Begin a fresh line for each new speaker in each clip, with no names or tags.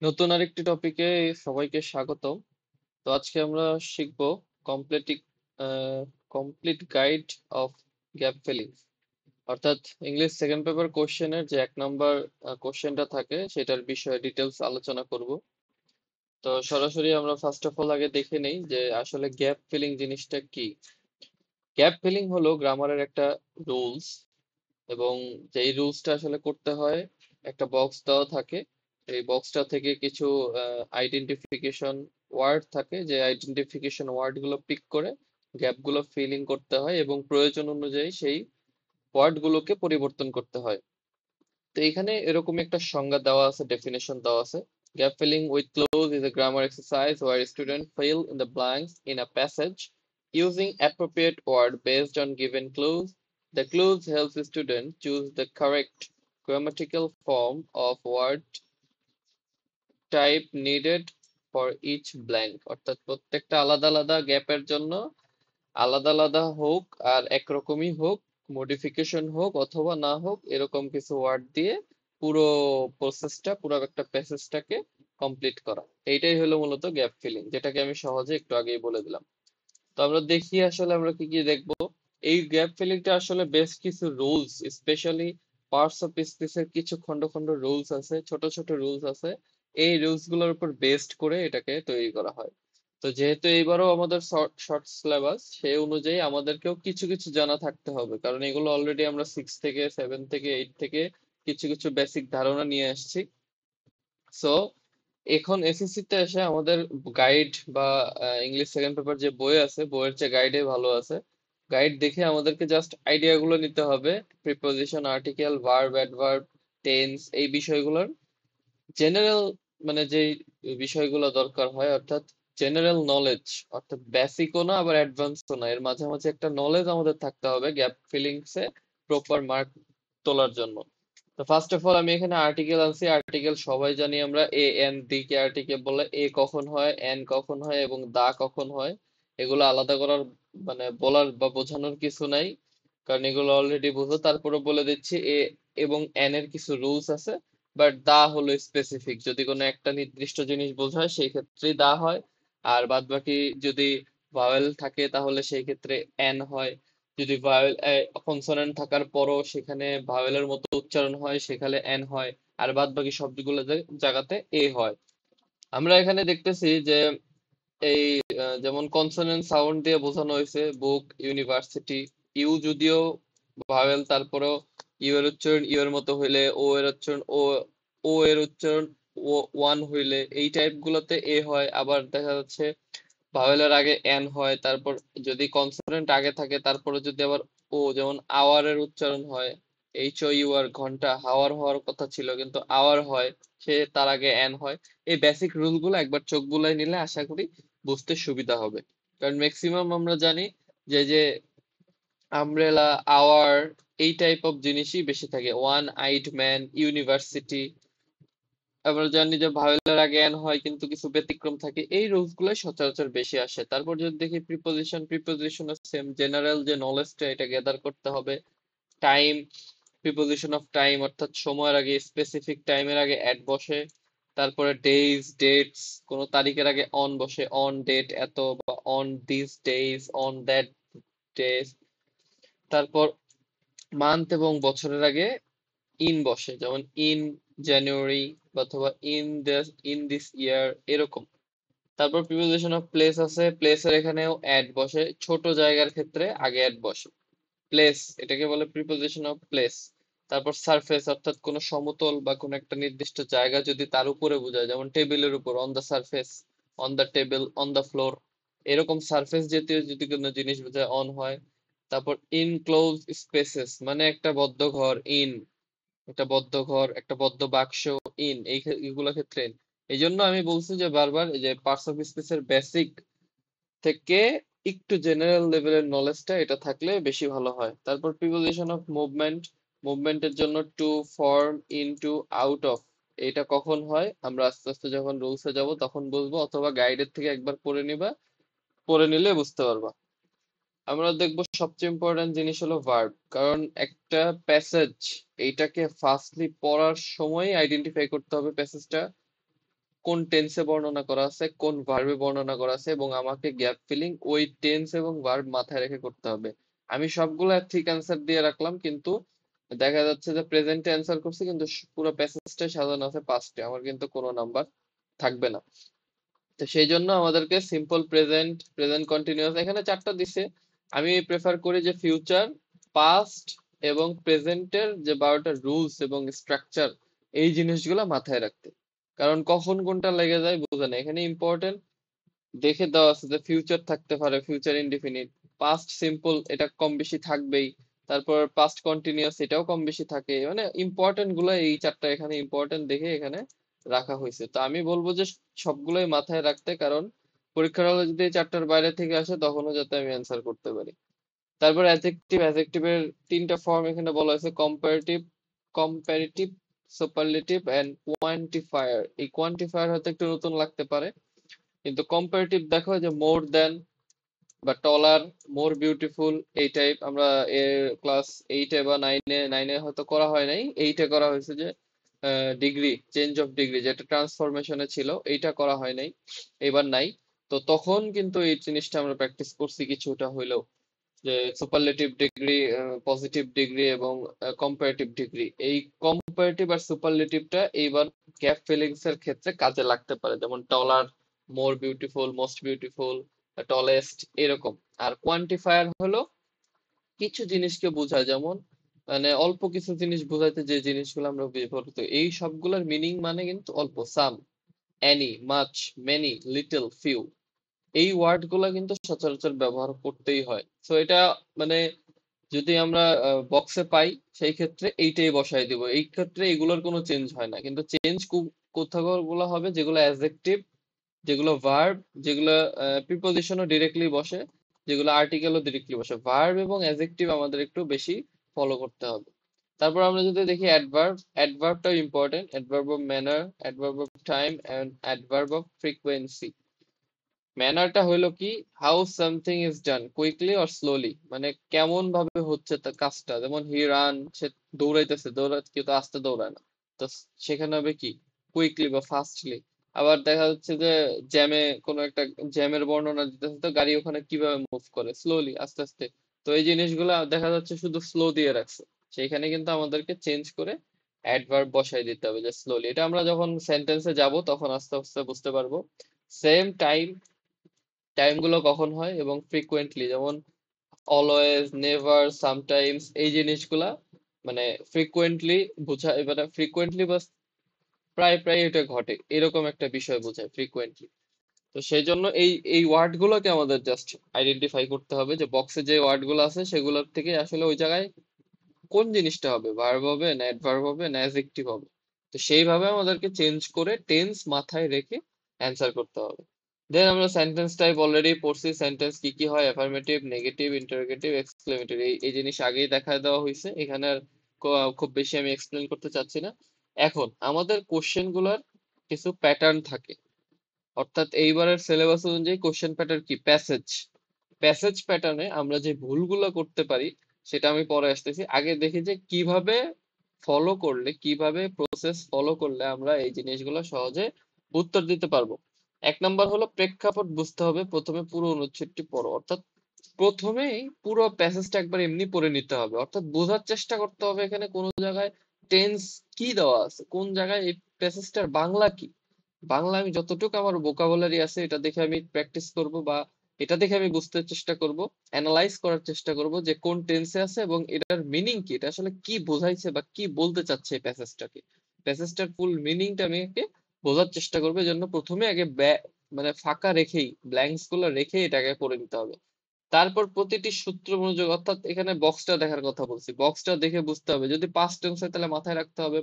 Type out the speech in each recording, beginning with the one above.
নতুন আরেকটি টপিকে সবাইকে স্বাগত। তো আজকে আমরা শিখব complete complete guide of gap filling, অর্থাৎ ইংলিশ সেকেন্ড পেপার কোশ্চেনের যে 1 নম্বর কোশ্চেনটা থাকে সেটার বিষয়ে ডিটেলস আলোচনা করব। তো সরাসরি আমরা ফার্স্ট অফ অল আগে দেখে নেই যে আসলে গ্যাপ ফিলিং জিনিসটা কি। গ্যাপ ফিলিং হলো গ্রামারের একটা রুলস, এবং যেই রুলসটা আসলে করতে হয়, একটা বক্স দেওয়া থাকে। এই বক্সটা থেকে কিছু আইডেন্টিফিকেশন ওয়ার্ড থাকে, যে আইডেন্টিফিকেশন ওয়ার্ড গুলো পিক করে গ্যাপ গুলো ফিলিং করতে হয় এবং প্রয়োজন অনুযায়ী সেই ওয়ার্ড গুলোকে পরিবর্তন করতে হয়। তো এখানে এরকম একটা সংজ্ঞা দেওয়া আছে, ডেফিনেশন দেওয়া আছে। Gap filling with close is a grammar exercise where students fill in the blanks in a passage using appropriate word based on given clues. The clues help the student choose the correct grammatical form of word type needed for each blank. অর্থাৎ প্রত্যেকটা আলাদা আলাদা গ্যাপের জন্য আলাদা আলাদা হোক আর একরকমই হোক, মডিফিকেশন হোক অথবা না হোক, এরকম কিছু ওয়ার্ড দিয়ে পুরো প্রসেসটা, পুরো একটা প্যাসেজটাকে কমপ্লিট করা, এইটাই হলো মূলত গ্যাপ ফিলিং, যেটাকে আমি সহজে একটু আগেই বলে দিলাম। তো আমরা দেখি আসলে আমরা কি কি দেখবো। এই গ্যাপ ফিলিংটা আসলে বেশ কিছু রুলস, স্পেশালি পার্টস অফ স্পিচের কিছু খন্ড খন্ড রুলস আছে, ছোট ছোট রুলস আছে। এই রুলস গুলোর উপর বেসড করে এটাকে তৈরি করা হয়। তো যেহেতু এইবারও আমাদের শর্ট সিলেবাস, সেই অনুযায়ী আমাদেরকেও কিছু কিছু জানা থাকতে হবে, কারণ এগুলো অলরেডি আমরা 6 থেকে 7 থেকে 8 থেকে কিছু কিছু বেসিক ধারণা নিয়ে আসছি। সো এখন এসএসসি তে এসে আমাদের গাইড বা ইংলিশ সেকেন্ড পেপার যে বই আছে, বইয়ের চেয়ে গাইডে ভালো আছে। গাইড দেখে আমাদেরকে জাস্ট আইডিয়া গুলো নিতে হবে, preposition, article, verb, adverb, tense, এই বিষয়গুলোর জেনারেল, মানে যেই বিষয়গুলো দরকার হয়, অর্থাৎ জেনারেল নলেজ, অর্থাৎ বেসিকও না আবার অ্যাডভান্সও না, এর মাঝামাঝি একটা নলেজ আমাদের থাকতে হবে গ্যাপ ফিলিংসে প্রপার মার্ক তোলার জন্য। তো ফার্স্ট অফ অল আমি এখানে আর্টিকেল আনছি। আর্টিকেল সবাই জানি আমরা, A N the K article বলে। এ কখন হয়, এন কখন হয় এবং দা কখন হয়, এগুলো আলাদা করার মানে বলার বা বোঝানোর কিছু নাই, কারণ এগুলো অলরেডি বুঝো। তারপরে বলে দিচ্ছি এ এবং এন এর কিছু রুলস আছে, বাট দা হলো স্পেসিফিক, যদি কোনো একটা নির্দিষ্ট জিনিস বোঝায় সেই ক্ষেত্রেই দা হয়। আর বাদ বাকি যদি ভাওয়েল থাকে তাহলে সেই ক্ষেত্রে এন হয়। যদি ভাওয়েল কনসোনেন্ট থাকার পরও সেখানে ভাওয়েলের মতো উচ্চারণ হয় সেখানে এন হয়। আর বাদ বাকি সবগুলো জায়গাতে এ হয়। আমরা এখানে দেখতেছি যে এই যেমন কনসোনেন্ট সাউন্ড দিয়ে বোঝানো হয়েছে বুক, ইউনিভার্সিটি। ইউ যদিও ভাওয়েল, তারপরেও ইউ এর উচ্চারণ ইউ এর মতো হইলে, ও এর উচ্চারণ ও, ও এর উচ্চারণ ও ওয়ান হইলে, এই টাইপ গুলোতে এ হয়। আবার দেখা যাচ্ছে ভাওয়েলের আগে এন হয়, তারপর যদি কনসোনেন্ট আগে থাকে তারপরে যদি আবার ও, যেমন আওয়ার এর উচ্চারণ হয় এইচ ও ইউ আর, ঘন্টা হাওয়ার হওয়ার কথা ছিল কিন্তু আওয়ার হয়, সে তার আগে এন হয়। এই বেসিক রুল গুলো একবার চোখ বুলাই নিলে আশা করি বুঝতে সুবিধা হবে। কারণ ম্যাক্সিমাম আমরা জানি যে আমব্রেলা, আওয়ার, এই টাইপ অফ জিনিসই বেশি থাকে। One eyed man, university. আমরা জানি যে ভাওয়েলের আগে এন হয় কিন্তু কিছু ব্যতিক্রম থাকে, এই রুলস গুলাই সচরাচর বেশি আসে। তারপর যদি দেখি প্রিপোজিশন, প্রিপোজিশনের সেম জেনারেল যে নলেজটা, এটা গ্যাদার করতে হবে। টাইম, প্রিপোজিশন অফ টাইম, অর্থাৎ সময়ের আগে, স্পেসিফিক টাইমের আগে অ্যাট বসে। তারপরে ডেইজ, ডেটস, কোন তারিখের আগে অন বসে, অন ডেট এত, বা on this days, on that days. তারপর মান্থ এবং বছরের আগে ইন বসে, যেমন ইন জানুয়ারি অথবা ইন দিস ইয়ার, এরকম। তারপর প্রিপোজিশন অফ প্লেস আছে, প্লেসের এখানেও অ্যাড বসে, ছোট জায়গার ক্ষেত্রে আগে অ্যাড বসে। প্লেস, এটাকে বলে প্রিপোজিশন অফ প্লেস। তারপর সারফেস, অর্থাৎ কোনো সমতল বা কোনো একটা নির্দিষ্ট জায়গা যদি তার উপরে বোঝায়, যেমন টেবিলের উপর, on the surface, on the table, on the floor, এরকম সারফেস জাতীয় যদি কোনো জিনিস বোঝায় অন হয়। তারপর ইনক্লোজ স্পেসেস, মানে একটা বদ্ধ ঘর, ইন, একটা বদ্ধ ঘর, একটা বদ্ধ বাক্স, ইন, এইগুলো ক্ষেত্রে in। এই জন্য আমি বলছি যে বারবার, এই যে পার্টস অফ স্পিচের বেসিক থেকে একটু জেনারেল লেভেলের নলেজটা এটা থাকলে বেশি ভালো হয়। তারপর প্রিপোজিশন অফ মুভমেন্ট, মুভমেন্টের জন্য to, form, into, out of, এটা কখন হয় আমরা আস্তে আস্তে যখন রুলসে যাব তখন বুঝবো, অথবা গাইডের থেকে একবার পড়ে নিবা, পড়ে নিলে বুঝতে পারবা। আমরা দেখবো সবচেয়ে ইম্পর্টেন্ট জিনিস হলো ভার্ব, কারণ একটা প্যাসেজ, এইটাকে ফার্স্টলি পড়ার সময় আইডেন্টিফাই করতে হবে প্যাসেজটা কোন টেন্সে বর্ণনা করা আছে, কোন ভার্বে বর্ণনা করা আছে, এবং আমাকে গ্যাপ ফিলিং ওই টেন্স এবং ভার্ব মাথায় রেখে করতে হবে। আমি সবগুলো ঠিক অ্যান্সার দিয়ে রাখলাম, কিন্তু দেখা যাচ্ছে যে প্রেজেন্টে অ্যান্সার করছি কিন্তু পুরো প্যাসেজটাই সাজানো আছে পাস্টে, আমার কিন্তু কোনো নাম্বার থাকবে না। তো সেই জন্য আমাদেরকে সিম্পল প্রেজেন্ট, প্রেজেন্ট কন্টিনিউয়াস, এখানে চারটা দিছে। আমি প্রেফার করি যে ফিউচার, পাস্ট এবং প্রেজেন্টের যে 12টা রুলস এবং স্ট্রাকচার, এই জিনিসগুলো মাথায় রাখতে। কারণ কখন কোনটা লেগে যায় বোঝা না। এখানে ইম্পর্টেন্ট দেখে দেওয়া আছে যে ফিউচার থাকতে পারে, ফিউচার ইনডিফিনিট, পাস্ট সিম্পল এটা কম বেশি থাকবেই, তারপর পাস্ট কন্টিনিউয়াস এটাও কম বেশি থাকে, মানে ইম্পর্টেন্ট গুলো এই চারটা এখানে ইম্পর্টেন্ট দেখে এখানে রাখা হয়েছে। তো আমি বলবো যে সবগুলোই মাথায় রাখতে, কারণ পরীক্ষার হলে যদি এই চারটার বাইরে থেকে আসে তখনও যাতে আমি অ্যান্সার করতে পারি। তারপর অ্যাডজেক্টিভ, অ্যাডজেক্টিভের তিনটা ফর্ম এখানে বলা হয়েছে: comparative, comparative, superlative and quantifier. এই কোয়ান্টিফায়ার হয়তো একটু নতুন লাগতে পারে, কিন্তু কম্পারেটিভ দেখো যে মোর দেন বা টলার, মোর বিউটিফুল, এই টাইপ। আমরা ক্লাস 8-এ বা 9-এ হয়তো করা হয় নাই, 8-এ করা হয়েছে যে ডিগ্রি, চেঞ্জ অফ ডিগ্রি যেটা ট্রান্সফরমেশনে ছিল, এইটা করা হয় নাই, এবার নাই। তো তখন কিন্তু এই জিনিসটা আমরা প্র্যাকটিস করছি কিছুটা হইলেও, যে সুপারলেটিভ ডিগ্রি, পজিটিভ ডিগ্রি এবং কম্পারেটিভ ডিগ্রি। এই কম্পারেটিভ আর সুপারলেটিভটা এইবার গ্যাপ ফিলিংস এর ক্ষেত্রে কাজে লাগতে পারে, যেমন taller, more beautiful, most beautiful, tallest, এরকম। আর কোয়ান্টিফায়ার হলো কিছু জিনিসকে বোঝায়, যেমন মানে অল্প কিছু জিনিস বোঝাইতে যে জিনিসগুলো আমরা ব্যবহার করি, এই সবগুলোর মিনিং মানে কিন্তু অল্প, some, any, much, many, little, few, এই ওয়ার্ড গুলা কিন্তু সচরাচর ব্যবহার করতেই হয়। তো এটা মানে যদি আমরা বক্সে পাই সেই ক্ষেত্রে এইটাই বসাই দিব, এই ক্ষেত্রে এগুলোর কোনো চেঞ্জ হয় না। কিন্তু চেঞ্জ কোথাও গুলো হবে যেগুলো অ্যাডজেক্টিভ, যেগুলো ভার্ব, যেগুলো প্রিপোজিশনও ডিরেক্টলি বসে, যেগুলো আর্টিকেলও ডিরেক্টলি বসে। ভার্ব এবং অ্যাডজেক্টিভ আমাদের একটু বেশি ফলো করতে হবে। তারপর আমরা যদি দেখি অ্যাডভার্ব, অ্যাডভার্বটাও important: adverb of manner, adverb of time and adverb of frequency. ম্যানারটা হইলো কি, how something is done quickly or slowly, মানে কেমন ভাবে হচ্ছে তার কাজটা। যেমন হি রান, সে দৌড়াইতেছে, দৌড়াতে কেউ তো আস্তে দৌড়ায় না, তো সেখানে হবে কি, কুইকলি বা ফাস্টলি। আবার দেখা যাচ্ছে যে জ্যামে কোনো একটা জ্যামের বর্ণনা দিতেছে, তো গাড়ি ওখানে কিভাবে মুভ করে, স্লোলি, আস্তে আস্তে। তো এই জিনিসগুলো দেখা যাচ্ছে শুধু স্লো দিয়ে রাখছে, সেইখানে কিন্তু আমাদেরকে চেঞ্জ করে অ্যাডভার্ব বসাই দিতে হবে যে স্লোলি। এটা আমরা যখন সেন্টেন্সে যাব তখন আস্তে আস্তে বুঝতে পারবো। সেম টাইম, টাইম গুলো কখন হয় এবং ফ্রিকুয়েন্টলি, যেমন অলওয়েজ, নেভার, সামটাইমস, এই জিনিসগুলা মানে ফ্রিকুয়েন্টলি বোঝায়, মানে ফ্রিকুয়েন্টলি বা প্রায় প্রায় এটা ঘটে, এরকম একটা বিষয় বোঝায় ফ্রিকুয়েন্টলি। তো সেই জন্য এই এই ওয়ার্ড গুলোকে আমাদের জাস্ট আইডেন্টিফাই করতে হবে, যে বক্সে যে ওয়ার্ড গুলো আছে সেগুলোর থেকে আসলে ওই জায়গায় কোন জিনিসটা হবে, ভার্ব হবে না অ্যাডভার্ব হবে না অ্যাডজেক্টিভ হবে। তো সেইভাবে আমাদেরকে চেঞ্জ করে টেন্স মাথায় রেখে অ্যান্সার করতে হবে। দেন আমরা সেন্টেন্স টাইপ অলরেডি পড়ছি, সেন্টেন্স কি কি হয়: অ্যাফার্মেটিভ, নেগেটিভ, ইন্টারোগেটিভ, এক্সক্লেমেটরি। এই জিনিস আগেই দেখায় দেওয়া হয়েছে, এখানে আর খুব বেশি আমি এক্সপ্লেন করতে চাচ্ছি না। এখন আমাদের কোশ্চেন গুলার কিছু প্যাটার্ন থাকে, অর্থাৎ এইবারের সিলেবাস অনুযায়ী কোশ্চেন প্যাটার্ন কি, প্যাসেজ। প্যাসেজ প্যাটার্নে আমরা যে ভুলগুলো করতে পারি সেটা আমি পরে আসতেছি। আগে দেখি যে কিভাবে ফলো করলে, কিভাবে প্রসেস ফলো করলে আমরা এই জিনিসগুলো সহজে উত্তর দিতে পারবো। 1 নম্বর হলো প্রেক্ষাপট বুঝতে হবে, প্রথমে পুরো অনুচ্ছেদটি পড়ো, অর্থাৎ প্রথমেই পুরো প্যাসেজটা একবার এমনি পড়ে নিতে হবে, অর্থাৎ বোঝার চেষ্টা করতে হবে এখানে কোন জায়গায় টেন্স কি দেওয়া আছে, কোন জায়গায় এই প্যাসেজটার বাংলা কি। বাংলা আমি যতটুকু আমার ভোকাবুলারি আছে এটা দেখে আমি প্র্যাকটিস করব, বা এটা দেখে আমি বুঝতে চেষ্টা করব, অ্যানালাইজ করার চেষ্টা করব যে কোন টেন্সে আছে এবং এটার মিনিং কি, এটা আসলে কি বোঝাইছে বা কি বলতে চাচ্ছে এই প্যাসেজটাকে। প্যাসেজটার ফুল মিনিংটা আমি একে বোঝার চেষ্টা করবো, এই জন্য প্রথমে আগে মানে ফাঁকা রেখেই, ব্ল্যাঙ্কস গুলো রেখে এটাকে পড়ে নিতে হবে। তারপর প্রতিটি সূত্র মনোযোগ, অর্থাৎ এখানে বক্সটা দেখার কথা বলছি, বক্সটা দেখে বুঝতে হবে। যদি পাস্ট টেন্স হয় তাহলে মাথায় রাখতে হবে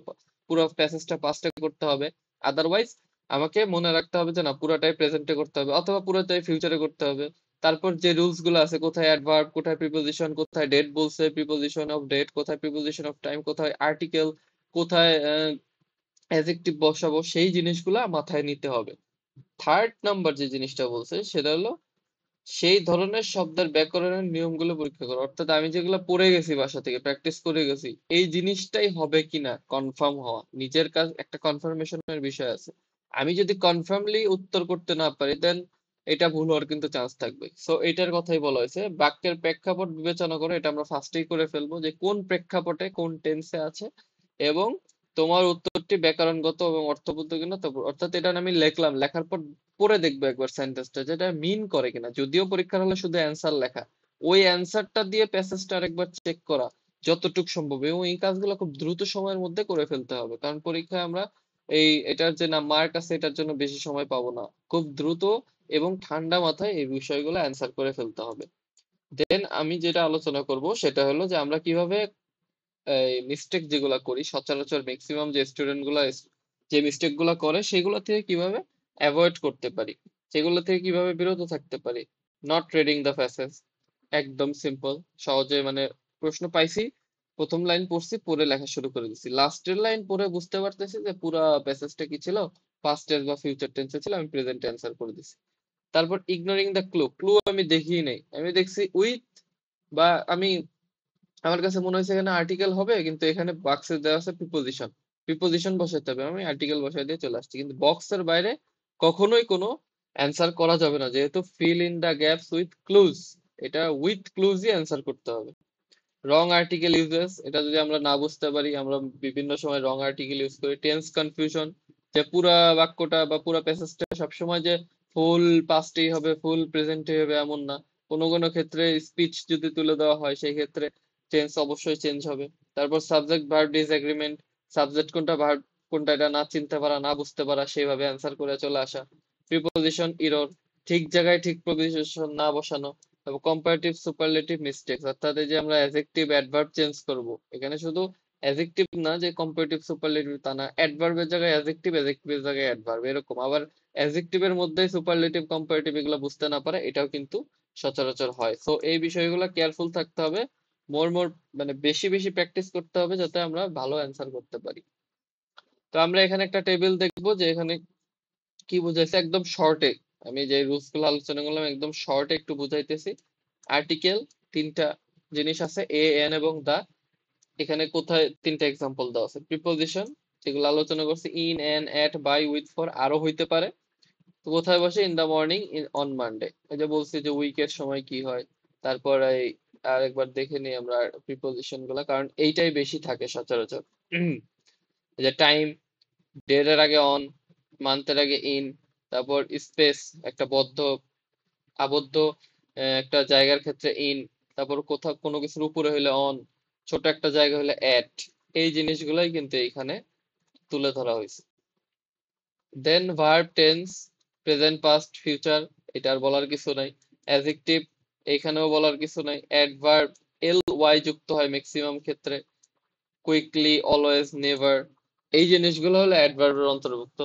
পুরো প্যাসেজটা পাস্টে করতে হবে, আদারওয়াইজ আমাকে মনে রাখতে হবে যে না পুরোটাই প্রেজেন্টে করতে হবে অথবা পুরোটাই ফিউচারে করতে হবে। তারপর যে রুলস গুলো আছে, কোথায় অ্যাডভার্ব, কোথায় প্রিপোজিশন, কোথায় ডেট বলছে, প্রিপোজিশন অফ ডেট, কোথায় প্রিপোজিশন অফ টাইম, কোথায় আর্টিকেল, কোথায় অ্যাডজেক্টিভ বসাবো, সেই জিনিসগুলা মাথায় নিতে হবে। থার্ড নাম্বার যে জিনিসটা বলছে সেটা হলো সেই ধরনের শব্দের ব্যাকরণের নিয়মগুলো পরীক্ষা করো, অর্থাৎ আমি যেগুলো পড়ে গেছি বাসা থেকে প্র্যাকটিস করে গেছি এই জিনিসটাই হবে কিনা কনফার্ম হওয়া, নিজের কাজ একটা কনফার্মেশনের বিষয় আছে। আমি যদি কনফার্মলি উত্তর করতে না পারি দেন এটা ভুল হওয়ার কিন্তু চান্স থাকবে। সো এটার কথাই বলা হয়েছে, বাক্যের প্রেক্ষাপট বিবেচনা করে এটা আমরা ফার্স্টেই করে ফেলবো যে কোন প্রেক্ষাপটে কোন টেন্সে আছে, এবং তোমার উত্তরটি ব্যাকরণগত এবং অর্থবদ্ধ কিনা। তো অর্থাৎ এটা আমি লিখলাম, লেখার পর পরে দেখবো একবার সেন্টেন্সটা যেটা মিন করে কিনা। যদিও পরীক্ষার হলে শুধু অ্যান্সার লেখা, ওই অ্যান্সারটা দিয়ে প্যাসেজটা আরেকবার চেক করা যতটুকু সম্ভব, এবং এই কাজগুলো খুব দ্রুত সময়ের মধ্যে করে ফেলতে হবে, কারণ পরীক্ষায় আমরা এটার যে না মার্ক আছে এটার জন্য বেশি সময় পাবো না। খুব দ্রুত এবং ঠান্ডা মাথায় এই বিষয়গুলো অ্যান্সার করে ফেলতে হবে। দেন আমি যেটা আলোচনা করব সেটা হলো যে আমরা কিভাবে এই মিস্টেক যেগুলা করি সচরাচর ম্যাক্সিমাম যে স্টুডেন্ট গুলা যে মিস্টেক গুলা করে সেগুলো থেকে কিভাবে অ্যাভয়েড করতে পারি, সেগুলো থেকে কিভাবে বিরত থাকতে পারি। নট রিডিং দ্য প্যাসেজ, একদম সিম্পল, সহজে মানে প্রশ্ন পাইছি, প্রথম লাইন পড়ছি, পড়ে লেখা শুরু করে দিছি, লাস্টের লাইন পড়ে বুঝতে পারতেছি যে পুরা প্যাসেজটা কি ছিল, পাস্ট টেন্স বা ফিউচার টেন্সে ছিল, আমি প্রেজেন্ট অ্যান্সার করে দিছি। তারপর ইগনোরিং দ্য ক্লু, ক্লু আমি দেখিই নাই, আমি দেখছি উইথ, বা আমি আমার কাছে মনে হয়েছে এখানে আর্টিকেল হবে, কিন্তু এখানে বক্সে দেওয়া আছে প্রিপোজিশন, প্রিপোজিশন বসাতে হবে, আমি আর্টিকেল বসাই দিয়ে চলে আসছি। কিন্তু বক্সের বাইরে কখনোই কোনো অ্যান্সার করা যাবে না, যেহেতু fill in the gaps with clues, এটা উইথ ক্লুজই অ্যান্সার করতে হবে। রং আর্টিকেল ইউজেস, এটা যদি আমরা না বুঝতে পারি, আমরা বিভিন্ন সময় রং আর্টিকেল ইউজ করি। টেন্স কনফিউশন, যে পুরা বাক্যটা বা পুরা প্যাসেজটা সবসময় যে ফুল পাস্টেই হবে, ফুল প্রেজেন্টই হবে এমন না, কোনো কোনো ক্ষেত্রে স্পিচ যদি তুলে দেওয়া হয় সেই ক্ষেত্রে টেন্স অবশ্যই চেঞ্জ হবে। তারপর সাবজেক্ট ভার্ব ডিসএগ্রিমেন্ট, সাবজেক্ট কোনটা ভার্ব কোনটা এটা না চিনতে পারা, না বুঝতে পারা, সেইভাবে অ্যান্সার করে চলে আসা। প্রিপোজিশন ইরর, ঠিক জায়গায় ঠিক প্রিপোজিশন না বসানো। তারপর কম্পারেটিভ সুপারলেটিভ মিস্টেকস, অর্থাৎ এই যে আমরা অ্যাডজেক্টিভ অ্যাডভার্ব চেঞ্জ করব, এখানে শুধু অ্যাডজেক্টিভ না যে কম্পারেটিভ সুপারলেটিভ তা না, অ্যাডভার্বের জায়গায় অ্যাডজেক্টিভ, অ্যাডজেক্টিভের জায়গায় অ্যাডভার্ব, এরকম। আবার অ্যাডজেক্টিভের মধ্যে সুপারলেটিভ কম্পারেটিভ এগুলো বুঝতে না পারে, এটাও কিন্তু সচরাচর হয়। সো এই বিষয়গুলো কেয়ারফুল থাকতে হবে, মোর মোর মানে বেশি বেশি প্র্যাকটিস করতে হবে যাতে আমরা ভালো অ্যান্সার করতে পারি। তো আমরা এখানে একটা টেবিল দেখবো যে এখানে কি বুঝাইছে একদম শর্টে, আমি যে রুলস গুলো আলোচনা করলাম একদম শর্টে একটু বুঝাইতেছি। আর্টিকেল তিনটা জিনিস আছে, এ এন এবং দা। এখানে কোথায় তিনটা এক্সাম্পল দেওয়া আছে। প্রিপোজিশন যেগুলো আলোচনা করছে, in, an, at, by, with, for, আরো হইতে পারে। তো কোথায় বসে, in the morning, in on Monday. এই যে বলছি যে উইকের সময় কি হয়। তারপর এই আরেকবার দেখে নিই আমরা প্রিপোজিশন গুলা, কারণ এইটাই বেশি থাকে সচরাচর। এই যে টাইম, ডের এর আগে অন, মান্থের আগে ইন। তারপর স্পেস, একটা আবদ্ধ একটা জায়গার ক্ষেত্রে ইন। তারপর কোথাও কোনো কিছুর উপরে হইলে অন, ছোট একটা জায়গা হলে অ্যাট। এই জিনিসগুলাই কিন্তু এখানে তুলে ধরা হয়েছে। Then verb tense, present past future, এটা আর বলার কিছু নাই। অ্যাডজেক্টিভ, এখানেও বলার কিছু নাই। অ্যাডভার্ব এল ওয়াই যুক্ত হয় ম্যাক্সিমাম ক্ষেত্রে, কুইকলি, অলওয়েজ, নেভার, এই জিনিসগুলো হলো অ্যাডভার্বের অন্তর্ভুক্ত।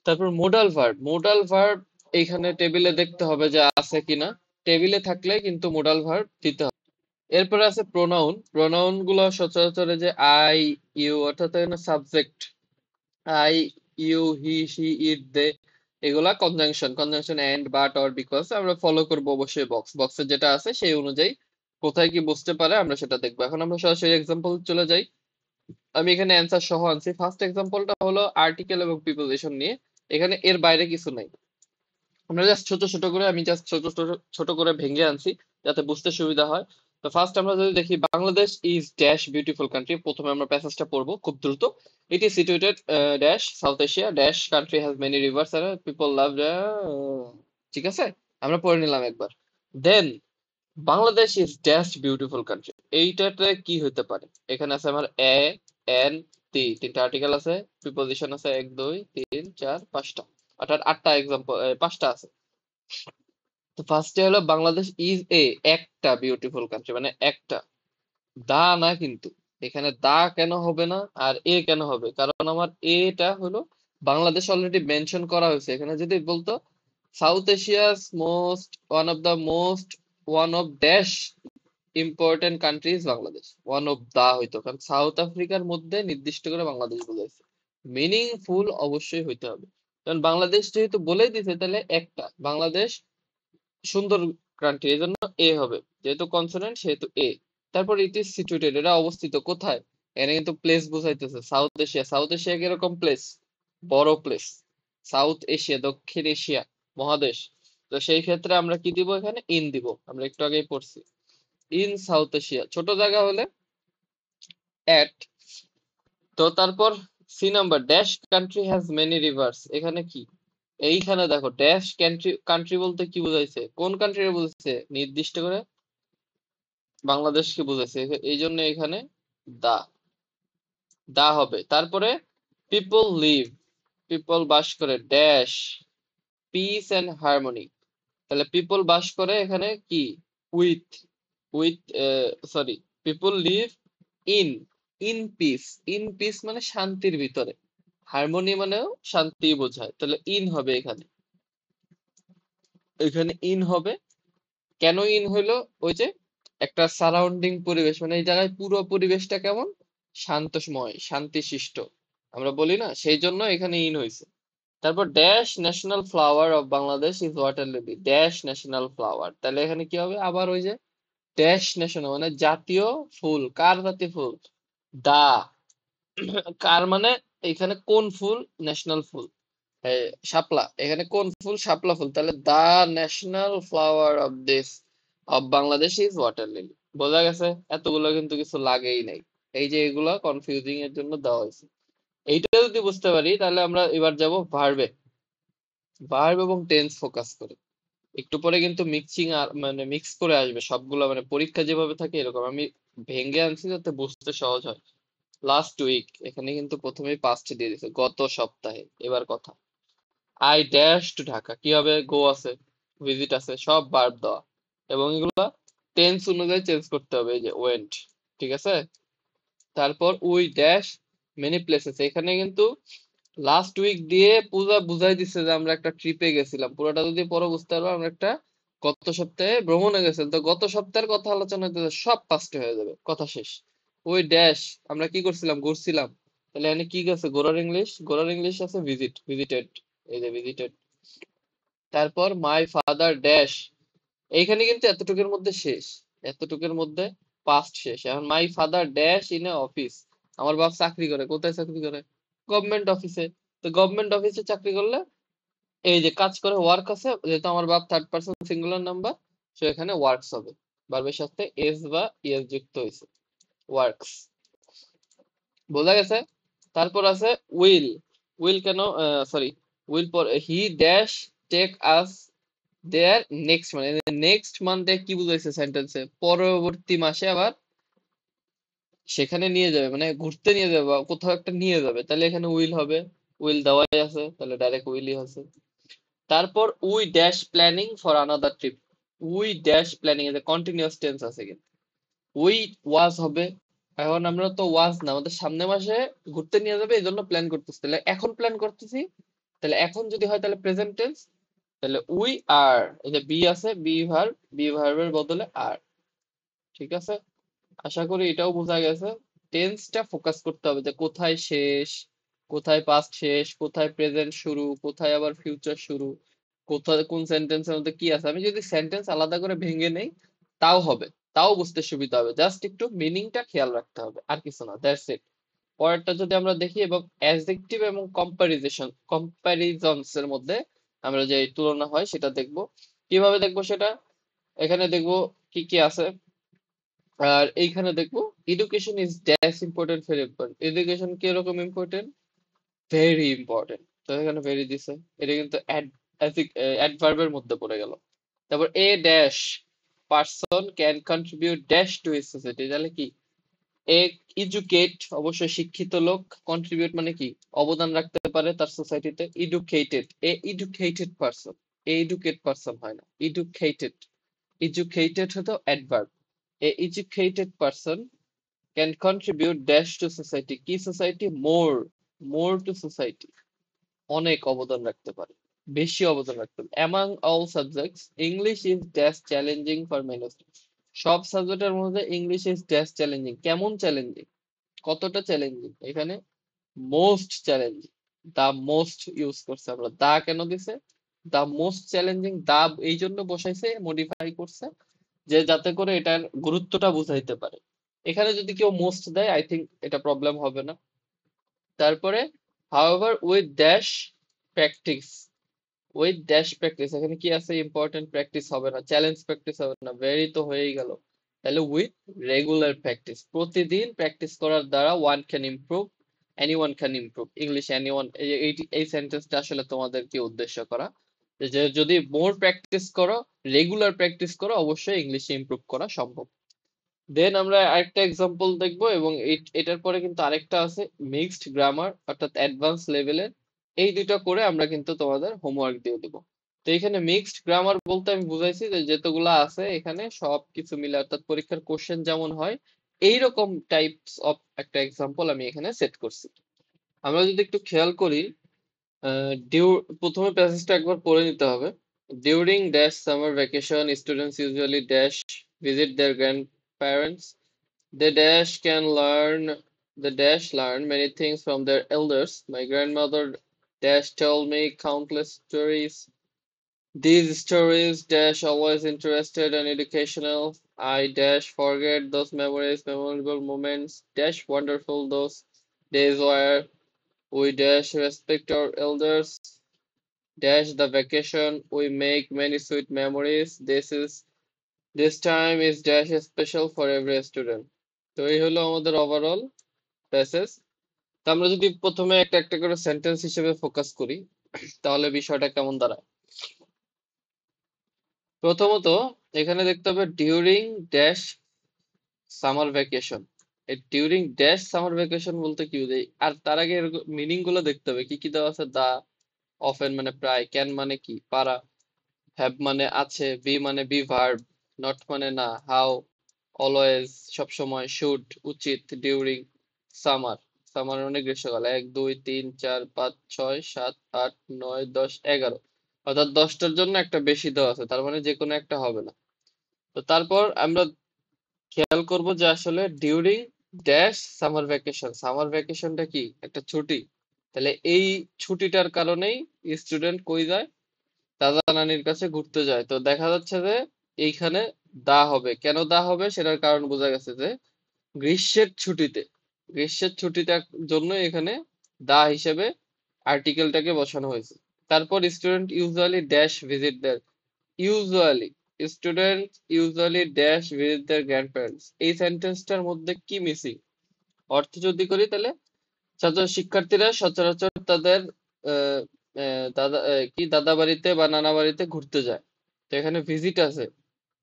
তারপর মোডাল ভার্ব, মোডাল ভার্ব এখানে টেবিলে দেখতে হবে যে আছে কিনা, টেবিলে থাকলে কিন্তু মোডাল ভার্ব দিতে হবে। এরপরে আছে প্রোনাউন, প্রোনাউন গুলো সচরাচর যে আই, ইউ, অর্থাৎ এখানে subject I, you, he, she, it, they, এগুলা conjunction, conjunction and, but, or, because আমরা ফলো করবো অবশ্যই বক্সে যেটা আছে সেই অনুযায়ী কোথায় কি বুঝতে পারে আমরা সেটা দেখবো। এখন আমরা সরাসরি এক্সাম্পল চলে যাই। আমি এখানে অ্যান্সার সহ আনছি। ফার্স্ট এক্সাম্পলটা হলো আর্টিকেল এবং প্রিপোজিশন নিয়ে, এখানে এর বাইরে কিছু নাই। আমরা জাস্ট ছোট ছোট করে, আমি জাস্ট ছোট ছোট ছোট করে ভেঙে আনছি যাতে বুঝতে সুবিধা হয়। তো ফার্স্ট আমরা যদি দেখি, Bangladesh is dash beautiful country, প্রথমে আমরা প্যাসেজটা পড়বো খুব দ্রুত। It is situated dash South Asia, dash country has many rivers আর পিপল লাভ, ঠিক আছে, আমরা পড়ে নিলাম একবার। Then Bangladesh is dash beautiful country, এইটাতে কি হতে পারে, এখানে আছে আমার এ, এন, তিনটা আর্টিকেল আছে, প্রিপোজিশন আছে 1 2 3 4 5টা, অর্থাৎ 8টা এক্সাম্পল, 5টা আছে। তো ফার্স্টে হলো বাংলাদেশ ইজ একটা বিউটিফুল কান্ট্রি, মানে একটা, দা না কিন্তু। এখানে দা কেন হবে না আর এ কেন হবে, কারণ আমার এটা হলো বাংলাদেশ অলরেডি মেনশন করা হয়েছে। এখানে যদি বলতো south Asia's most one of dash important country is Bangladesh, one of the হইতো, কারণ সাউথ আফ্রিকার মধ্যে নির্দিষ্ট করে বাংলাদেশ বোঝাইছে, মিনিংফুল অবশ্যই হইতে হবে। কারণ বাংলাদেশ যেহেতু বলেই দিছে, তাহলে একটা বাংলাদেশ সুন্দর কান্ট্রি, এই জন্য এ হবে, যেহেতু কনসোনেন্ট সেহেতু এ। তারপর ইট ইজ সিচুয়েটেড, এটা অবস্থিত কোথায়, এখানে কিন্তু প্লেস বুঝাইতেছে, সাউথ এশিয়া, সাউথ এশিয়া কিরকম প্লেস, বড় প্লেস। সাউথ এশিয়া, দক্ষিণ এশিয়া মহাদেশ। তো সেই ক্ষেত্রে আমরা কি দিব, এখানে ইন দিব, আমরা একটু আগেই পড়ছি। ইন সাউথ এশিয়া, ছোট জায়গা হলে এট। তো তারপর C number, dash country has many rivers, এখানে কি, এইখানে দেখো ড্যাশ কান্ট্রি, কান্ট্রি বলতে কি বুঝাইছে, কোন কান্ট্রি বুঝাইছে নির্দিষ্ট করে, বাংলাদেশকে বুঝাইছে, এই জন্য এখানে দা, দা হবে। তারপরে পিপল লিভ, পিপল বাস করে, ড্যাশ পিস এন্ড হারমোনি, তাহলে পিপল বাস করে এখানে কি, with, with, sorry, people live in, in peace, in peace মানে শান্তির ভিতরে, হারমোনি মানেও শান্তি বোঝায়, তাহলে ইন হবে এখানে, এখানে ইন হবে। কেন ইন হইলো, ওই যে একটা সারাউন্ডিং পরিবেশ, মানে এই জায়গায় পুরো পরিবেশটা কেমন, শান্তময় শান্তিশিষ্ট আমরা বলি না, সেই জন্য এখানে ইন হয়েছে। তারপর dash national flower of Bangladesh is water lily, dash national flower, তাহলে এখানে কি হবে, আবার ওই যে ড্যাশ ন্যাশনাল মানে জাতীয় ফুল, কার জাতীয় ফুল, দা, কার মানে এখানে কোন ফুল, ন্যাশনাল ফুল, শাপলা, এখানে কোন ফুল, শাপলা ফুল, তাহলে the national flower of this, of Bangladesh is water lily. বোঝা গেছে, এতগুলো কিন্তু কিছু লাগেই নাই, এই যে এগুলা কনফিউজিং এর জন্য দেওয়া হয়েছে। এইটা যদি বুঝতে পারি তাহলে আমরা এবার যাব ভার্বে, ভার্ব এবং টেন্স ফোকাস করে। একটু পরে কিন্তু মিক্সিং আর মানে মিক্স করে আসবে সবগুলো, মানে পরীক্ষা যেভাবে থাকে এরকম আমি ভেঙে আনছি যাতে বুঝতে সহজ হয়। লাস্ট উইক, এখানে কিন্তু প্রথমেই পাস্ট দিয়ে দিছে, গত সপ্তাহে। এবার কথা, আই ড্যাশ টু ঢাকা, কি হবে, গো আছে, ভিজিট আছে, সব ভার্ব দেওয়া, এবং এগুলা টেন্স অনুযায়ী চেঞ্জ করতে হবে, এই যে ওয়েন্ট, ঠিক আছে। তারপর উই ড্যাশ মেনি প্লেসেস, এখানে কিন্তু লাস্ট উইক দিয়ে পূজা বুঝাই দিচ্ছে যে আমরা একটা ট্রিপে গেছিলাম, পুরোটা যদি পরে বুঝতে পারবো, আমরা একটা গত সপ্তাহে ভ্রমণে গেছিলাম, তো গত সপ্তাহের কথা আলোচনা হতে সব পাস্ট হয়ে যাবে, কথা শেষ। ওই ড্যাশ আমরা কি করছিলাম, ঘুরছিলাম, তাহলে এখানে কি গেছে, ঘোরার ইংলিশ, ঘোরার ইংলিশ আছে ভিজিট, ভিজিটেড, এই যে ভিজিটেড। তারপর মাই ফাদার ড্যাশ, এইখানে কিন্তু এতটুকুর মধ্যে শেষ, এতটুকুর মধ্যে পাস্ট শেষ। এখন my father dash in a office, আমার বাপ চাকরি করে, কোথায় চাকরি করে, গভর্নমেন্ট অফিসে। তো গভর্নমেন্ট অফিসে চাকরি করলে এই যে কাজ করে, ওয়ার্ক আছে, যেহেতু আমার বাপ third person singular number, so এখানে ওয়ার্কস হবে, ভার্বের সাথে এস বা ইএস যুক্ত হয়েছে, ওয়ার্কস। বোঝা গেছে। তারপর আছে will, will can, sorry, will পর, he dash take us their next, মানে নেক্সট মান্থে কি বুঝাইছে সেন্টেন্সে, পরবর্তী মাসে আবার সেখানে নিয়ে যাবে, মানে ঘুরতে নিয়ে যাবে বা কোথাও একটা নিয়ে যাবে, তাহলে এখানে উইল হবে, উইল দেওয়াই আছে, তাহলে ডাইরেক্ট উইলই আছে। তারপর we dash planning for another trip, we dash planning এর কন্টিনিউয়াস টেন্স আছে কিন্তু, উই ওয়াজ হবে, এখন আমরা তো ওয়াজ না, আমাদের সামনে মাসে ঘুরতে নিয়ে যাবে, এই জন্য প্ল্যান করতেছি, তাহলে এখন প্ল্যান করতেছি, তাহলে এখন যদি হয় তাহলে প্রেজেন্ট টেন্স, তাহলে উই আর, এই যে বি আছে, বি ভার্ব, বি ভার্বের বদলে আর, ঠিক আছে। আশা করি এটাও বোঝা গেছে। টেন্সটা ফোকাস করতে হবে যে কোথায় শেষ, কোথায় পাস্ট শেষ, কোথায় প্রেজেন্ট শুরু, কোথায় আবার ফিউচার শুরু, কোথায় কোন সেন্টেন্সের মধ্যে কি আছে। আমি যদি সেন্টেন্স আলাদা করে ভেঙে নেই তাও হবে, তাও বুঝতে সুবিধা হবে, জাস্ট একটু মিনিংটা খেয়াল রাখতে হবে, আর কিছু না, দ্যাটস ইট। পরেরটা যদি আমরা দেখি, এবং অ্যাডজেক্টিভ এবং কম্পারিজনস এর মধ্যে আমরা যে তুলনা হয় সেটা দেখব। কিভাবে দেখবো সেটা, এখানে দেখবো কি কি আছে, আর এইখানে দেখবো education is dash important, very important, education কিরকম ইম্পর্টেন্ট, ভেরি ইম্পর্টেন্ট, তো এখানে ভেরি দিছে, এটা কিন্তু অ্যাডভার্বের মধ্যে পড়ে গেল। তারপর a dash person can contribute dash to his society, তাহলে কি, এ এডুকেট অবশ্যই শিক্ষিত লোক, কন্ট্রিবিউট মানে কি, অবদান রাখতে পারে তার সোসাইটিতে, educated, a educated person, a educate person হয় না, এডুকেটেড, এডুকেটেড হতো adverb, a educated person can contribute dash to society, কি society, more, more to society, অনেক অবদান রাখতে পারে, বেশি অবদান রাখতে পারে। Among all subjects English is dash challenging for many, সব সাবজেক্টের মধ্যে ইংলিশ ইজ ড্যাশ চ্যালেঞ্জিং, কেমন চ্যালেঞ্জিং, কতটা চ্যালেঞ্জিং, এখানে most challenging, the most use করছে, আমরা দা কেন দিছে, দা মোস্ট চ্যালেঞ্জিং, দা এই জন্য বসাইছে, মডিফাই করছে, যে যাতে করে এটার গুরুত্বটা বুঝাইতে পারে। এখানে যদি কেউ মোস্ট দেয় আই থিঙ্ক এটা প্রবলেম হবে না। তারপরে however with dash practice with dash practice, এখানে কি আছে? ইম্পর্টেন্ট প্র্যাকটিস হবে না, চ্যালেঞ্জ প্র্যাকটিস হবে না, ভেরি তো হয়েই গেল। তাহলে উইথ রেগুলার প্র্যাকটিস, প্রতিদিন প্র্যাকটিস করার দ্বারা one can improve, anyone can improve English, anyone. এই সেন্টেন্সটা আসলে তোমাদেরকে উদ্দেশ্য করা, যে যদি মোর প্র্যাকটিস করো, রেগুলার প্র্যাকটিস করো, অবশ্যই ইংলিশে ইমপ্রুভ করা সম্ভব। দেন আমরা আরেকটা এক্সাম্পল দেখবো, এবং এটার পরে কিন্তু আরেকটা আছে মিক্সড গ্রামার, অর্থাৎ অ্যাডভান্স লেভেলের। এই দুটো করে আমরা কিন্তু তোমাদের হোমওয়ার্ক দিয়ে দিব। তো এখানে মিক্সড গ্রামার বলতে আমি বুঝাইছি যে যতগুলা আছে এখানে সব কিছু মিলে, অর্থাৎ পরীক্ষার কোশ্চেন যেমন হয় এইরকম টাইপস অফ একটা এক্সাম্পল আমি এখানে সেট করছি। আমরা যদি একটু খেয়াল করি, প্রথমে প্যাসেজটা একবার পড়ে নিতে হবে। During dash summer vacation students usually dash visit their grandparents. They dash can learn the dash learn many things from their elders. My grandmother dash told me countless stories. These stories dash always interested and educational. I dash forget those memories, memorable moments. Dash wonderful those days were. We dash respect our elders. Dash the vacation. We make many sweet memories. This time is dash special for every student. তো এই হলো আমাদের overall passage. তো আমরা যদি প্রথমে একটা একটা করে সেন্টেন্স হিসেবে ফোকাস করি, তাহলে বিষয়টা কেমন দাঁড়ায়। প্রথমত এখানে দেখতে হবে ডিউরিং ড্যাশ সামার ভ্যাকেশন। এই ডিউরিং ড্যাশ সামার ভ্যাকেশন বলতে কি বোঝায়, আর তার আগে মিনিং গুলো দেখতে হবে কি কি দেওয়া আছে। দা, অফেন মানে প্রায়, ক্যান মানে কি পারা, হ্যাভ মানে আছে, বি মানে বি ভার্ব, নট মানে না, হাউ অলওয়েজ সবসময়, শুড উচিত, ডিউরিং সামার, সামার মানে গ্রীষ্মকাল, 1 2 3 4 5 6 7 8 9 10 11, অর্থাৎ 10টার জন্য একটা বেশি দেওয়া আছে, তার মানে যে কোনো একটা হবে না। তো তারপর আমরা খেয়াল করব যে আসলে during dash summer vacation, summer ভ্যাকেশনটা কি একটা ছুটি, তাহলে এই ছুটিটার কারণেই স্টুডেন্ট কই যায়, দাদা নানির কাছে ঘুরতে যায়। তো দেখা যাচ্ছে যে এইখানে দা হবে, কেন দা হবে সেটার কারণ বোঝা গেছে যে গ্রীষ্মের ছুটিতে, গ্রীষ্মের ছুটিটার জন্য এখানে দা হিসেবে আর্টিকেলটাকে বসানো হয়েছে। তারপর student usually dash visit their, usually student usually dash visit their grand parents, এই সেন্টেন্সটার মধ্যে কি মিসিং? অর্থ যদি করি তাহলে ছাত্র শিক্ষার্থীরা সচরাচর তাদের আহ, দাদা বাড়িতে বা নানা বাড়িতে ঘুরতে যায়। তো এখানে ভিজিট আছে,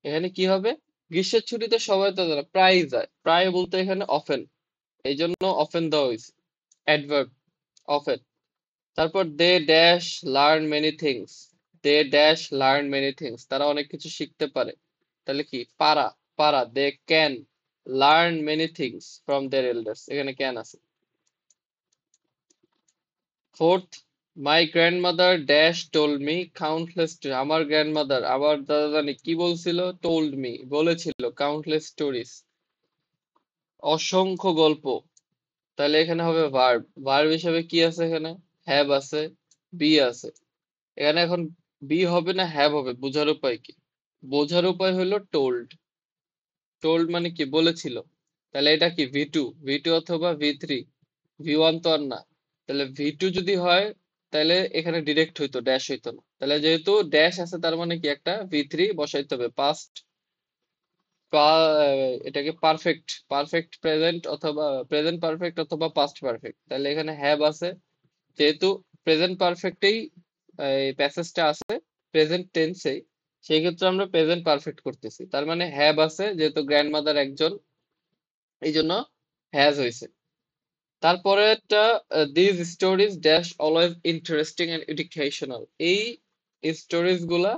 এখানে কি হবে? গ্রীষ্মের ছুটিতে সবাই তো প্রায় যায়, প্রায় বলতে এখানে অফেন, এই জন্য অফেন দেওয়া হয়েছে, অ্যাডভার্ব অফেন। তারপর they dash learn many things, they dash learn many things, তারা অনেক কিছু শিখতে পারে, তাহলে কি পারা, পারা, they can learn many things from their elders, এখানে ক্যান আছে। Fourth, my grandmother dash told me countless, আমার গ্র্যান্ডমাদার, আমার দাদা দাদি কি বলছিল? টোল্ড মি বলেছিল, কাউন্টলেস স্টোরিজ অসংখ্য গল্প, তাহলে এখানে হবে ভার্ব, ভার্ব হিসেবে কি আছে এখানে? হ্যাভ আছে, বি আছে। এখানে এখন বি হবে না হ্যাভ হবে, বোঝার উপায় কি? বোঝার উপায় হলো টোল্ড, টোল্ড মানে কি বলেছিল, তাহলে এটা কি ভি টু, ভি টু অথবা ভি3, ভি1 তো আর না। তাহলে ভি2 যদি হয় তাহলে এখানে ডিরেক্ট হইতো, ড্যাশ হইতো না। তাহলে যেহেতু ড্যাশ আছে তার মানে কি একটা ভি3 বসাইতে হবে, পাস্ট, এটাকে পারফেক্ট, পারফেক্ট প্রেজেন্ট অথবা প্রেজেন্ট পারফেক্ট অথবা পাস্ট পারফেক্ট। তাহলে এখানে হ্যাভ আছে, যেহেতু প্রেজেন্ট পারফেক্টেই এই প্যাসেজটা আছে, প্রেজেন্ট টেন্সেই, সেই ক্ষেত্রে আমরা প্রেজেন্ট পারফেক্ট করতেছি, তার মানে হ্যাভ আছে, যেহেতু গ্র্যান্ডমাদার একজন, এই জন্য হ্যাজ হয়েছে। তারপরেরটা this stories dash always interesting and educational, এই স্টোরিজ গুলা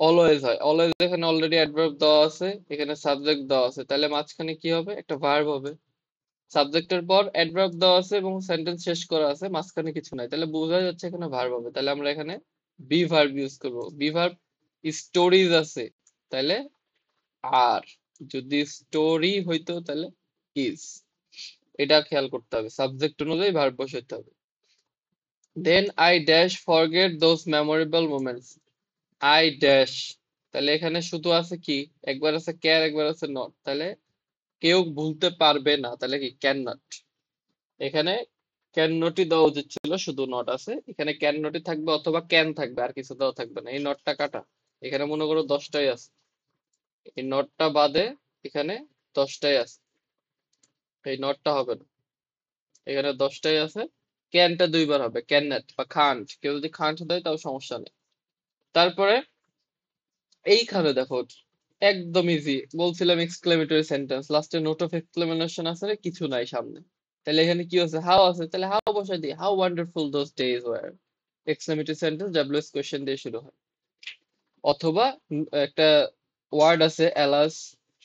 অলওয়েজ হয়, অলওয়েজ এখানে অলরেডি অ্যাডভার্ব দেওয়া আছে, এখানে সাবজেক্ট দেওয়া আছে, তাহলে মাঝখানে কি হবে? একটা ভার্ব হবে, সাবজেক্টের পর অ্যাডভার্ব দেওয়া আছে এবং সেন্টেন্স শেষ করা আছে, মাঝখানে কিছু নাই, তাহলে বোঝা যাচ্ছে এখানে ভার্ব হবে। তাহলে আমরা এখানে বি ভার্ব ইউজ করবো, বি ভার্ব। স্টোরিজ আছে, তাহলে আর, যদি স্টোরি হইতো তাহলে ইজ, এটা খেয়াল করতে হবে, সাবজেক্ট অনুযায়ী ভার্ব বসাইতে হবে। Then I dash forget those memorable moments, I dash, তাহলে এখানে শুধু আছে কি, একবার আছে ক্যার, একবার আছে নট, তাহলে কেউ ভুলতে পারবে না, তাহলে কি ক্যান নট। এখানে ক্যান নটই দেওয়া উচিত ছিল, শুধু নট আছে এখানে, ক্যান নটই থাকবে অথবা ক্যান থাকবে, আর কিছু দেওয়া থাকবে না। এই নটটা কাটা, এখানে মনে করো 10টাই আছে, এই নটটা বাদে এখানে 10টাই আছে, এই নটটা হবে না, এখানে 10টাই আছে। ক্যানটা 2বার হবে, ক্যান নট বা খান্ট, কেউ যদি খান্ট দেয় তাও সমস্যা নেই। তারপরে এইখানে দেখো একদম ইজি, বলছিলাম এক্সক্লেমেটরি সেন্টেন্স, লাস্টে নোট অফ এক্সক্লেমেশন আছে রে, কিছু নাই সামনে, তাহলে এখানে কি আছে, হাউ আছে, তাহলে হাউ বসাই দিই, how wonderful those days were. Exclamatory sentence WH question দিয়ে শুরু হয়। অথবা একটা ওয়ার্ড আছে অ্যালাস,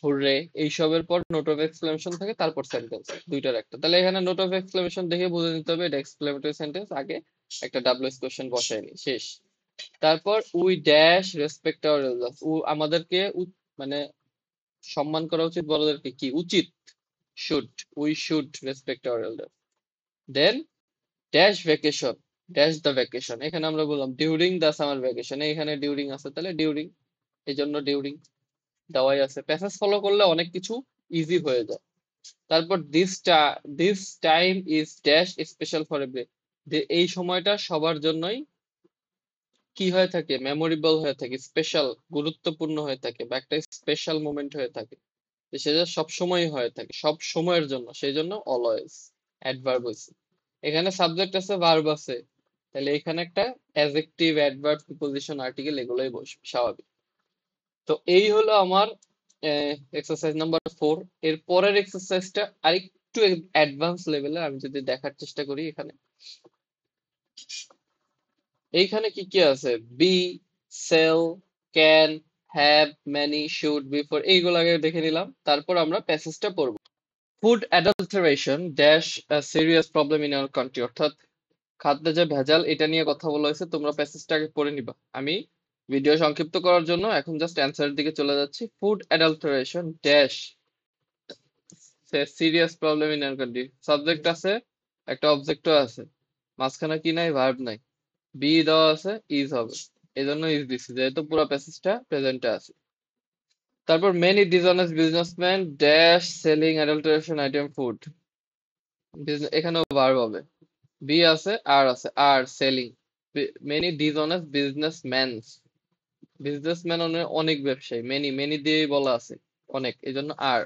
হুররে, এইসবের পর নোট অফ এক্সক্লেমেশন থাকে, তারপর সেন্টেন্স, দুইটার একটা। তাহলে এখানে নোট অফ এক্সক্লেমেশন দেখে বুঝে নিতে হবে এটা এক্সক্লেমেটরি সেন্টেন্স, আগে একটা ডাব্লিউএস কোয়েশ্চেন বসায়নি, শেষ। তারপর we dash respect our elders, আমাদেরকে মানে সম্মান করা উচিত, বড়দেরকে কি উচিত, should, we should respect our elders. Then dash vacation, dash the vacation, এখানে আমরা বললাম ডিউরিং দ্য সামার ভ্যাকেশন, এখানে ডিউরিং আছে তাহলে ডিউরিং, এই জন্য ডিউরিং দেওয়াই আছে। প্যাসেজ ফলো করলে অনেক কিছু ইজি হয়ে যায়। তারপর this time is dash special for every, এই সময়টা সবার জন্যই কি হয়ে থাকে, মেমোরেবল হয়ে থাকে, স্পেশাল, গুরুত্বপূর্ণ হয়ে থাকে, বা একটা স্পেশাল মোমেন্ট হয়ে থাকে, সেটা সব সময় হয়ে থাকে, সব সময়ের জন্য, সেই জন্য অলওয়েজ অ্যাডভার্ব হয়েছে। এখানে সাবজেক্ট আছে, ভার্ব আছে, তাহলে এখানে একটা অ্যাডজেক্টিভ, অ্যাডভার্ব, প্রিপোজিশন, আর্টিকেল এগুলোই বসবে স্বাভাবিক। তো এই হলো আমার এক্সারসাইজ নাম্বার 4। এর পরের এক্সারসাইজটা আরেকটু অ্যাডভান্স লেভেলের, আমি যদি দেখার চেষ্টা করি এখানে, এইখানে কি কি আছে, be, sell, can, have, many, should, before, এইগুলো আগে দেখে নিলাম, তারপর আমরা প্যাসেজটা পড়বো। Food adulteration dash serious problem in our country, অর্থাৎ খাদ্যে যে ভেজাল, এটা নিয়ে কথা বলা হয়েছে, তোমরা প্যাসেজটা আগে পড়ে নিবা। আমি ভিডিও সংক্ষিপ্ত করার জন্য এখন জাস্ট অ্যান্সারের দিকে চলে যাচ্ছি। Food adulteration dash serious problem in our country, subject আছে, একটা অবজেক্টও আছে, মাঝখানে কি নাই, ভার্ব নাই, বি দেওয়া আছে, ইজ হবে, এই জন্য ইজ দিছি, যেহেতু পুরো প্যাসেজটা প্রেজেন্টে আছে। তারপর many dishonest businessman dash selling adulteration item food, এখানেও ভার্ব হবে, বি আছে, আর selling, many dishonest businessman, businessman অনেক ব্যবসায়ী, মেনি মেনি দিয়েই বলা আছে, অনেক, এই জন্য আর।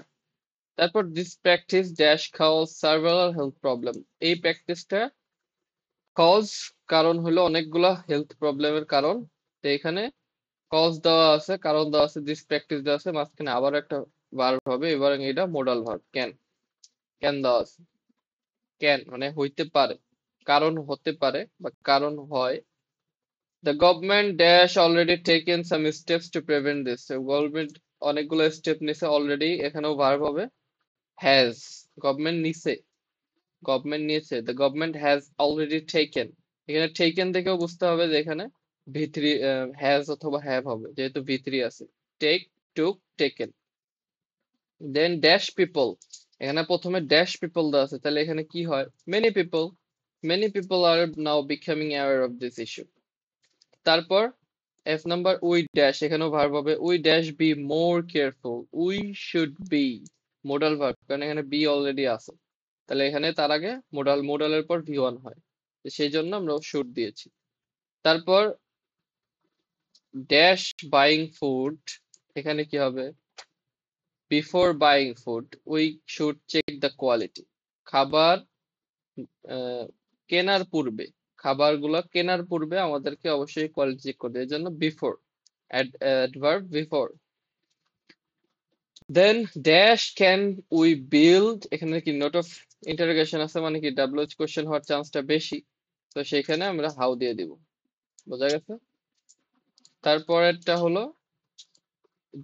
তারপর this practice dash cause several health problem, এই প্র্যাকটিসটা কজ, কারণ হলো অনেকগুলা হেলথ প্রবলেমের কারণ, তো এখানে কজ দেওয়া আছে, কারণ দেওয়া আছে, দিস প্র্যাকটিস দেওয়া আছে, মাঝখানে আবার একটা ভার্ব হবে, এবার এটা মোডাল ভার্ব, ক্যান, ক্যান দেওয়া আছে, ক্যান মানে হইতে পারে, কারণ হতে পারে বা কারণ হয়। The government dash already taken some steps to prevent this, government অনেকগুলো স্টেপ নিছে অলরেডি, এখানেও ভার্ব হবে হ্যাজ, গভর্নমেন্ট নিছে, গভর্নমেন্ট নিয়েছে, the government has already taken, এখানে টেকেন থেকেও বুঝতে হবে যে এখানে ভি3 হ্যাজ অথবা হ্যাভ হবে, যেহেতু ভি3 আছে, টেক, টুক, টেকেন। দেন ড্যাশ পিপল, এখানে প্রথমে ড্যাশ পিপল দেওয়া আছে, তাহলে এখানে কি হয়, many people, many people are now becoming aware of this issue. তারপর এফ নাম্বার উই ড্যাশ, এখানেও ভার্ব হবে, we dash be more careful, we should be, modal verb, কারণ এখানে বি অলরেডি আছে, তাহলে এখানে তার আগে মোডালের পর ভি1 হয়, তো সেই জন্য আমরা শুড দিয়েছি। তারপর ড্যাশ বাইং ফুড, এখানে কি হবে, before buying food we should check the quality, খাবার কেনার পূর্বে, খাবারগুলো কেনার পূর্বে আমাদেরকে অবশ্যই কোয়ালিটি চেক করতে, এই জন্য before, adverb before. Then dash can we build, এখানে কি নোট অফ ইন্টারোগেশন আছে, মানে কি ডাব্লিউএইচ কোশ্চেন হওয়ার চান্সটা বেশি, তো সেখানে আমরা হাউ দিয়ে দিব, বোঝা গেছে। তারপরেরটা হলো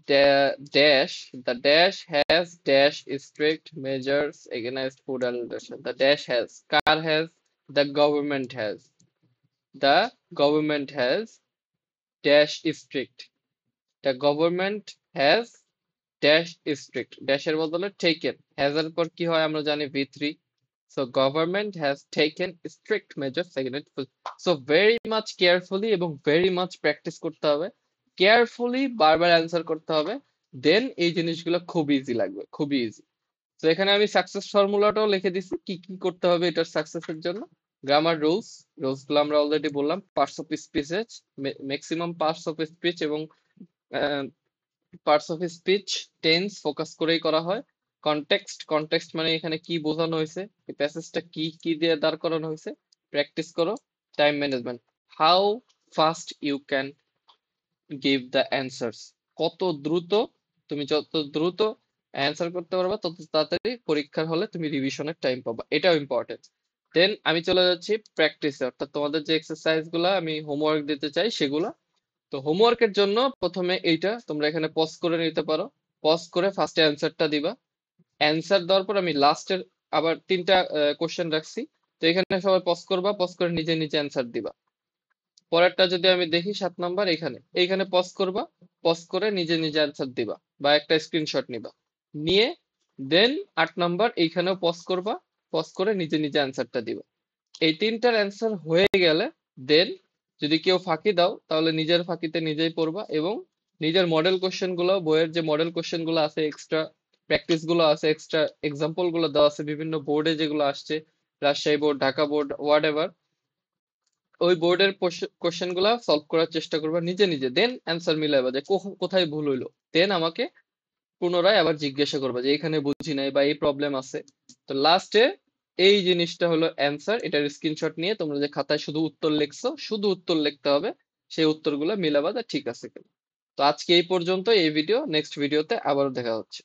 the dash has dash strict measures against food adulteration, the dash has, car has, the government has, the government has dash strict, the government has dash strict, ড্যাশের বদলে taken, has এর পর কি হয় আমরা জানি v3, so government has taken strict measures against food, so very much carefully এবং very much practice করতে হবে, কেয়ারফুলি বারবার অ্যান্সার করতে হবে, দেন এই জিনিসগুলো খুব ইজি লাগবে, খুবই ইজি। তো এখানে আমি সাকসেস ফর্মুলাটাও লিখে দিছি, কি কি করতে হবে এটার সাকসেসের জন্য। গ্রামার রুলস, রুলস গুলো আমরা অলরেডি বললাম। Parts of speeches, maximum parts of speech এবং parts of speech tense focus করেই করা হয়। কনটেক্সট, কনটেক্সট মানে এখানে কি বোঝানো হয়েছে, এই প্যাসেজটা কি কি দিয়ে দাঁড় করানো হয়েছে, প্র্যাকটিস করো। Time management, how fast you can give the answers, কত দ্রুত তুমি, যত দ্রুত অ্যান্সার করতে পারবা তত তাড়াতাড়ি পরীক্ষার হলে তুমি রিভিশনের টাইম পাবা, এটাও ইম্পর্টেন্ট। দেন আমি চলে যাচ্ছি প্র্যাকটিসে, অর্থাৎ তোমাদের যে এক্সারসাইজ গুলা আমি হোমওয়ার্ক দিতে চাই সেগুলা। তো হোমওয়ার্কের জন্য প্রথমে এইটা তোমরা এখানে পজ করে নিতে পারো, পজ করে ফার্স্টে অ্যান্সারটা দিবা। অ্যান্সার দেওয়ার পর আমি লাস্টের আবার 3টা কোশ্চেন রাখছি, তো এখানে সবাই পজ করবা, পজ করে নিজে নিজে অ্যান্সার দিবা। পরেরটা যদি আমি দেখি 7 নাম্বার, এখানে এইখানে পজ করবা, পজ করে নিজে নিজে অ্যান্সার দিবা বা একটা স্ক্রিনশট নিবা, নিয়ে দেন 8 নাম্বার এইখানেও পজ করবা, পজ করে নিজে নিজে অ্যান্সারটা দিবা। এই 3টার অ্যান্সার হয়ে গেলে দেন যদি কেউ ফাঁকি দাও তাহলে নিজের ফাঁকিতে নিজেই পড়বা, এবং নিজের মডেল কোশ্চেন গুলো, বইয়ের যে মডেল কোশ্চেন গুলো আছে, এক্সট্রা প্র্যাকটিস গুলো আছে, এক্সট্রা এক্সাম্পল গুলো দেওয়া আছে বিভিন্ন বোর্ডে যেগুলো আসছে, Rajshahi board, Dhaka board, what ever, ওই বোর্ডের কোশ্চেন গুলা সলভ করার চেষ্টা করবা নিজে নিজে, দেন অ্যান্সার মিলাইবা যে কোথায় ভুল হইলো, দেন আমাকে পুনরায় আবার জিজ্ঞাসা করবা যে এখানে বুঝি নাই বা এই প্রবলেম আছে। তো লাস্টে এই জিনিসটা হলো অ্যান্সার, এটার স্ক্রিনশট নিয়ে তোমরা যে খাতায় শুধু উত্তর লিখছো, শুধু উত্তর লিখতে হবে, সেই উত্তরগুলো মিলাবা যে ঠিক আছে কিনা। তো আজকে এই পর্যন্ত এই ভিডিও, নেক্সট ভিডিওতে আবারও দেখা হচ্ছে।